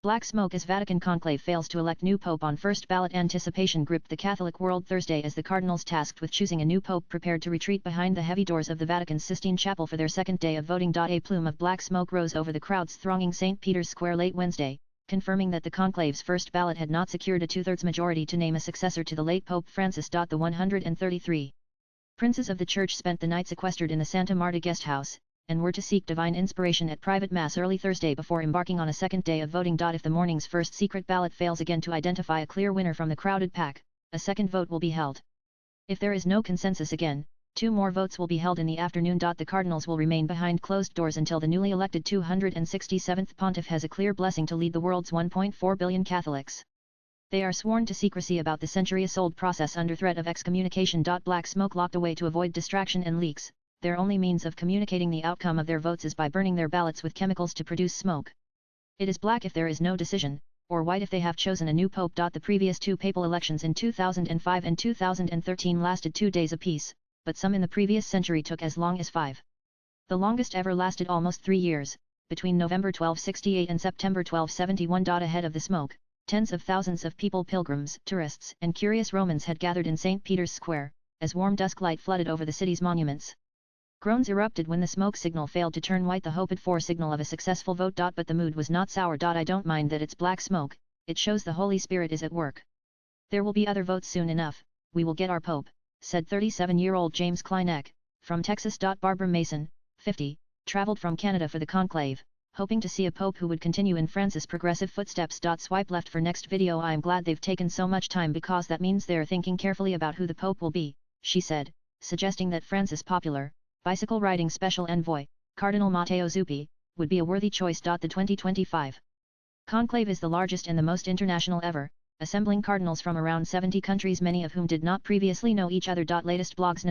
Black smoke as Vatican Conclave fails to elect new pope on first ballot. Anticipation gripped the Catholic world Thursday as the cardinals tasked with choosing a new pope prepared to retreat behind the heavy doors of the Vatican's Sistine Chapel for their second day of voting. A plume of black smoke rose over the crowds thronging St. Peter's Square late Wednesday, confirming that the conclave's first ballot had not secured a two-thirds majority to name a successor to the late Pope Francis. The 133 princes of the Church spent the night sequestered in the Santa Marta guest house, and were to seek divine inspiration at private mass early Thursday before embarking on a second day of voting. If the morning's first secret ballot fails again to identify a clear winner from the crowded pack, a second vote will be held. If there is no consensus again, 2 more votes will be held in the afternoon. The cardinals will remain behind closed doors until the newly elected 267th pontiff has a clear blessing to lead the world's 1.4 billion Catholics. They are sworn to secrecy about the centuries-old process under threat of excommunication. Black smoke locked away to avoid distraction and leaks. Their only means of communicating the outcome of their votes is by burning their ballots with chemicals to produce smoke. It is black if there is no decision, or white if they have chosen a new pope. The previous 2 papal elections in 2005 and 2013 lasted 2 days apiece, but some in the previous century took as long as 5. The longest ever lasted almost 3 years, between November 1268 and September 1271. Ahead of the smoke, tens of thousands of people, pilgrims, tourists, and curious Romans had gathered in St. Peter's Square, as warm dusk light flooded over the city's monuments. Groans erupted when the smoke signal failed to turn white, the hoped-for signal of a successful vote. But the mood was not sour. I don't mind that it's black smoke, it shows the Holy Spirit is at work. There will be other votes soon enough, we will get our pope, said 37-year-old James Kleineck, from Texas. Barbara Mason, 50, traveled from Canada for the conclave, hoping to see a pope who would continue in Francis' progressive footsteps. Swipe left for next video. I'm glad they've taken so much time because that means they're thinking carefully about who the pope will be, she said, suggesting that Francis' popular, bicycle-riding special envoy, Cardinal Matteo Zuppi, would be a worthy choice. The 2025 conclave is the largest and the most international ever, assembling cardinals from around 70 countries, many of whom did not previously know each other. Latest blogs.